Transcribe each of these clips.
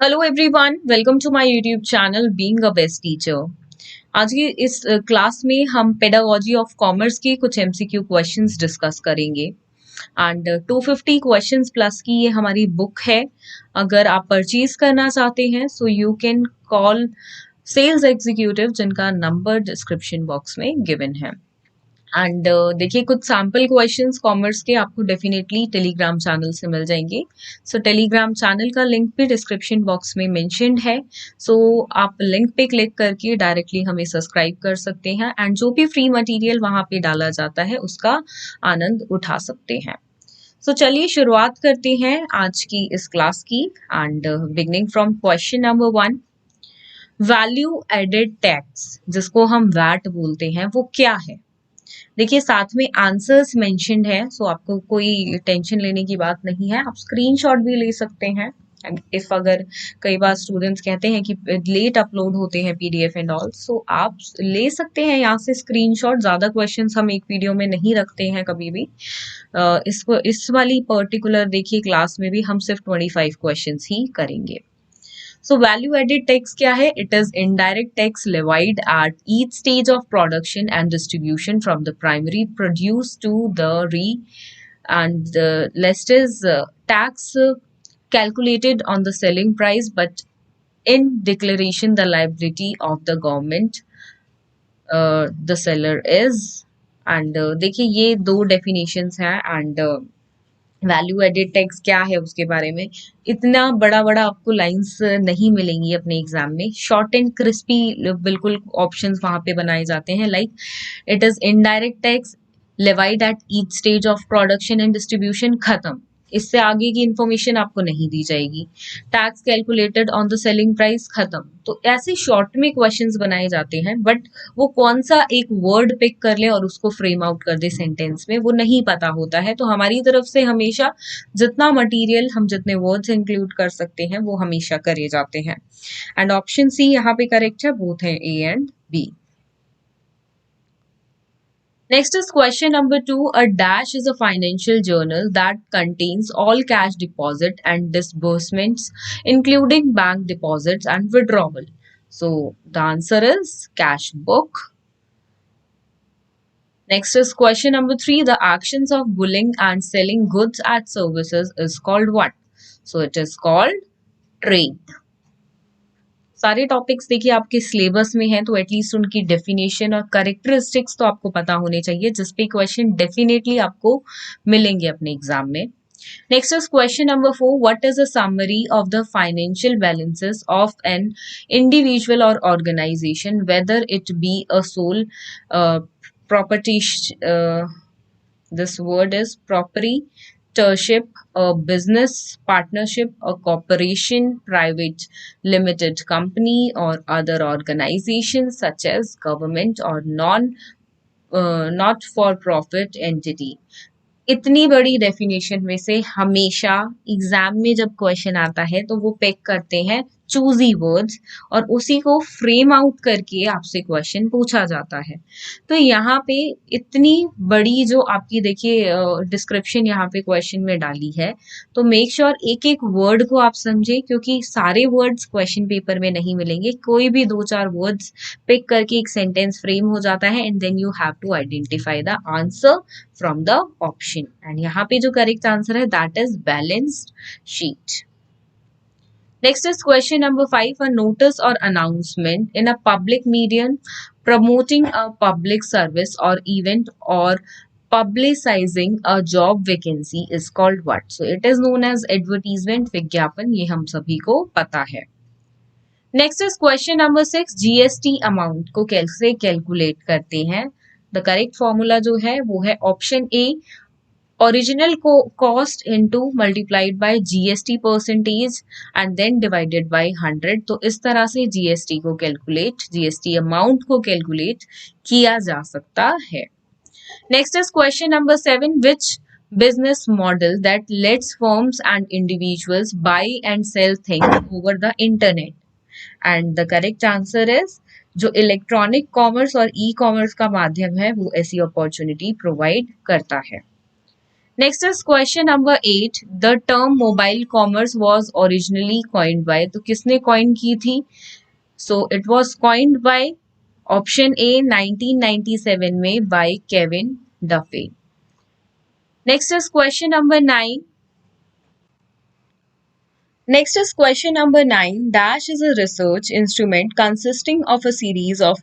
Hello everyone, welcome to my YouTube channel being a best teacher. आज की इस class में हम पेडागोजी ऑफ कॉमर्स के कुछ एमसीक्यू क्वेश्चंस डिस्कस करेंगे एंड 250 क्वेश्चंस प्लस की ये हमारी बुक है। अगर आप परचेज करना चाहते हैं so you can call sales executive जिनका नंबर डिस्क्रिप्शन बॉक्स में गिवन है। एंड देखिए कुछ सैम्पल क्वेश्चंस कॉमर्स के आपको डेफिनेटली टेलीग्राम चैनल से मिल जाएंगे। सो टेलीग्राम चैनल का लिंक भी डिस्क्रिप्शन बॉक्स में मेंशन्ड है। सो आप लिंक पे क्लिक करके डायरेक्टली हमें सब्सक्राइब कर सकते हैं एंड जो भी फ्री मटेरियल वहां पे डाला जाता है उसका आनंद उठा सकते हैं। सो चलिए शुरुआत करते हैं आज की इस क्लास की and beginning from question number 1। Value added tax जिसको हम वैट बोलते हैं वो क्या है? देखिए साथ में आंसर्स मेंशन्ड है, सो आपको कोई टेंशन लेने की बात नहीं है। आप स्क्रीनशॉट भी ले सकते हैं। इफ अगर कई बार स्टूडेंट्स कहते हैं कि लेट अपलोड होते हैं पीडीएफ एंड ऑल, सो आप ले सकते हैं यहाँ से स्क्रीनशॉट। ज्यादा क्वेश्चंस हम एक वीडियो में नहीं रखते हैं कभी भी। इसको इस वाली पर्टिकुलर देखिए क्लास में भी हम सिर्फ 25 क्वेश्चंस ही करेंगे। So value added tax क्या है? It is indirect tax levied at each stage of production and distribution from the primary produce to the and the last is tax calculated on the selling price but in declaration the liability of the government the seller is and देखिए ये दो definitions हैं and value added tax क्या है उसके बारे में इतना बड़ा बड़ा आपको लाइंस नहीं मिलेंगी अपने एग्जाम में। शॉर्ट एंड क्रिस्पी बिल्कुल ऑप्शंस वहां पे बनाए जाते हैं। Like it is indirect tax levied at each stage of production and distribution, खत्म। इससे आगे की इंफॉर्मेशन आपको नहीं दी जाएगी। Tax calculated on the selling price, खत्म। तो ऐसे शॉर्ट में क्वेश्चंस बनाए जाते हैं बट वो कौन सा एक वर्ड पिक कर ले और उसको फ्रेम आउट कर दे सेंटेंस में वो नहीं पता होता है। तो हमारी तरफ से हमेशा जितना मटेरियल हम जितने वर्ड्स इंक्लूड कर सकते हैं वो हमेशा करे जाते हैं। एंड ऑप्शन सी यहाँ पे करेक्ट है, बोथ है A and B. Next is question number 2. A dash is a financial journal that contains all cash deposit and disbursements, including bank deposits and withdrawal. So the answer is cash book. Next is question number 3. The actions of bulling and selling goods and services is called what? So it is called trade. सारे topics देखिए आपके syllabus में हैं तो at least उनकी definition और characteristics तो आपको पता होने चाहिए जिस पे क्वेश्चन डेफिनेटली आपको मिलेंगे अपने एग्जाम में। Next is question number 4. What is a summary of the financial balances of an individual और organisation whether it be a sole property, this word is proprietorship, a business partnership, a corporation, private limited company or other organization such as government or not for profit entity. इतनी बड़ी definition में से हमेशा exam में जब question आता है तो वो पिक करते हैं चूजी वर्ड्स और उसी को फ्रेम आउट करके आपसे क्वेश्चन पूछा जाता है। तो यहाँ पे इतनी बड़ी जो आपकी देखिए डिस्क्रिप्शन यहाँ पे क्वेश्चन में डाली है, तो मेक श्योर एक एक वर्ड को आप समझे क्योंकि सारे वर्ड्स क्वेश्चन पेपर में नहीं मिलेंगे। कोई भी 2-4 वर्ड्स पिक करके एक सेंटेंस फ्रेम हो जाता है and then you have to identify the answer from the option. And यहाँ पे जो करेक्ट आंसर है that is balanced sheet. Next is question number 5. A notice or announcement in a public medium promoting a public service or event or publicizing a job vacancy is called what? So it is known as advertisement, विज्ञापन, ये हम सभी को पता है। Next is question number 6. GST amount को कैसे calculate करते हैं? द करेक्ट फॉर्मूला जो है वो है option A, original cost into multiplied by GST percentage and then divided by 100। तो इस तरह से जीएसटी को कैलकुलेट, जीएसटी अमाउंट को कैलकुलेट किया जा सकता है। Next is question number 7. Which business model that lets firms and individuals buy and sell things over the internet? And the correct answer is जो इलेक्ट्रॉनिक कॉमर्स और e commerce का माध्यम है वो ऐसी अपॉर्चुनिटी प्रोवाइड करता है। Next is question number 8. The term mobile commerce was originally coined by. तो किसने कॉइन की थी? So it was coined by option A 1997 में by Kevin Duffey. Next is question number 9. Next is question number 9. Dash is a research instrument consisting of a series of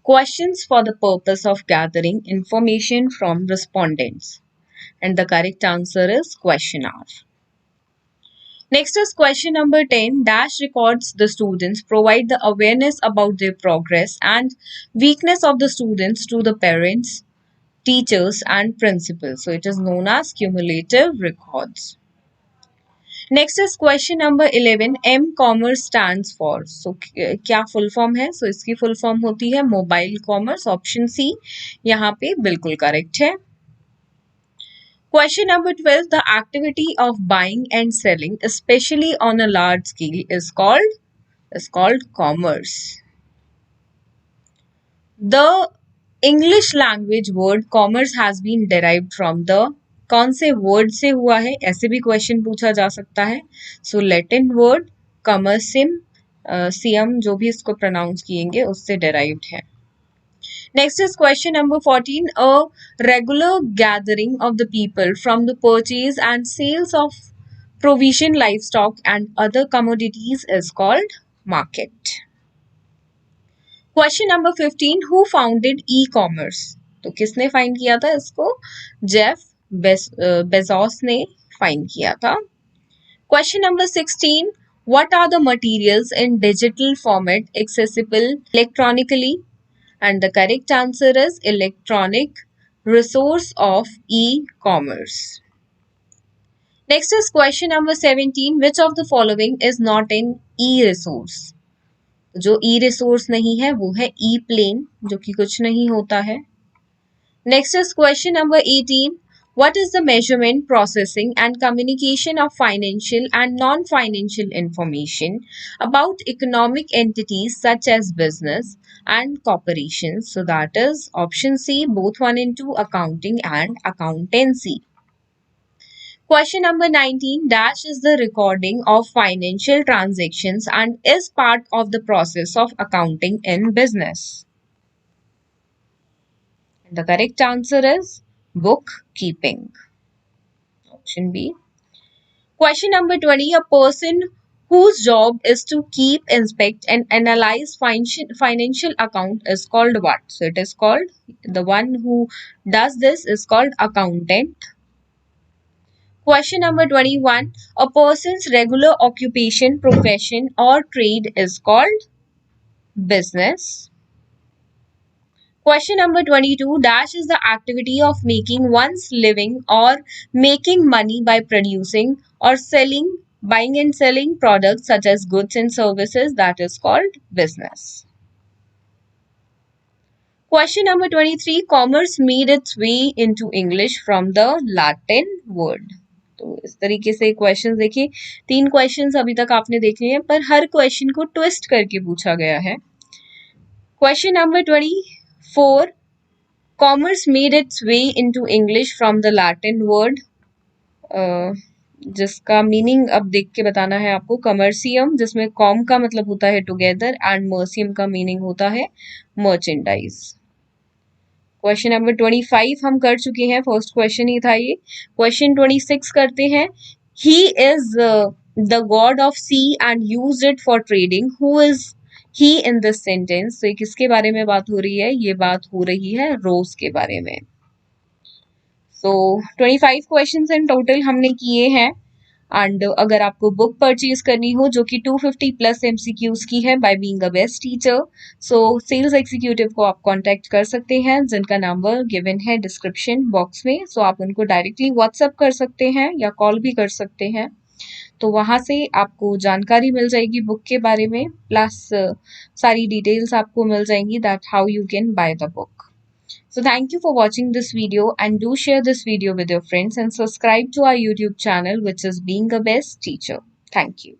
questions for the purpose of gathering information from respondents. And the correct answer is questionnaire. Next is question number 10. Dash records the students, provide the awareness about their progress and weakness of the students to the parents, teachers and principals. So it is known as cumulative records. Next is question number 11. M commerce stands for. So क्या full form है? सो इसकी full form होती है mobile commerce. Option C यहाँ पे बिल्कुल correct है. Question number 12. The activity of buying and selling specially on a large scale is called commerce. The English language word commerce has been derived from the. कौन से word से हुआ है? ऐसे भी क्वेश्चन पूछा जा सकता है. सो लैटिन वर्ड कमर्सिम सियम, जो भी इसको प्रोनाउंस किएंगे उससे डिराइव्ड है. Next is question number 14. A regular gathering of the people from the purchase and sales of provision life stock and other commodities is called market. Question number 15. Who founded e commerce. तो किसने find किया था इसको? Jeff Bezos ने find किया था. Question number 16. What are the materials in digital format accessible electronically? And the correct answer is electronic resource of e-commerce. Next is question number 17. Which of the following is not an e-resource? जो e-resource नहीं है वो है e-plane, जो कि कुछ नहीं होता है. Next is question number 18. What is the measurement, processing and communication of financial and non-financial information about economic entities such as business and corporations? So that is option C, both 1 and 2, accounting and accountancy. Question number 19. Dash is the recording of financial transactions and is part of the process of accounting in business. The correct answer is bookkeeping. Option B. Question number 20. A person whose job is to keep, inspect and analyze financial account is called what? So it is called, the one who does this is called accountant. Question number 21. A person's regular occupation, profession or trade is called business. Question number 22. Dash is the activity of making one's living or making money by producing or selling, buying and selling products such as goods and services. That is called business. Question number 23. Commerce made its way into English from the Latin word. तो इस तरीके से question देखिए. 3 questions अभी तक आपने देख लिए हैं, पर हर क्वेश्चन को ट्विस्ट करके पूछा गया है. Question number 24. Commerce made its way into English from the Latin word, जिसका मीनिंग अब देख के बताना है आपको. कमर्सियम, जिसमें कॉम का मतलब होता है टुगेदर एंड मर्सियम का मीनिंग होता है मर्चेंडाइज. क्वेश्चन नंबर 25 हम कर चुके हैं, फर्स्ट क्वेश्चन ही था ये. क्वेश्चन 26 करते हैं. He is the god of sea and used it for trading. Who is he in this sentence? तो ये किसके बारे में बात हो रही है? ये बात हो रही है रोज के बारे में. सो 25 क्वेश्चंस इन टोटल हमने किए हैं. एंड अगर आपको बुक परचेज करनी हो जो कि 250 प्लस MCQs की है by being a best teacher, so sales executive को आप कांटेक्ट कर सकते हैं, जिनका नंबर गिवन है डिस्क्रिप्शन बॉक्स में. सो आप उनको डायरेक्टली व्हाट्सएप कर सकते हैं या कॉल भी कर सकते हैं. तो वहाँ से आपको जानकारी मिल जाएगी बुक के बारे में, प्लस सारी डिटेल्स आपको मिल जाएंगी that how you can by the book. So thank you for watching this video and do share this video with your friends and subscribe to our YouTube channel, which is Being a Best Teacher. Thank you.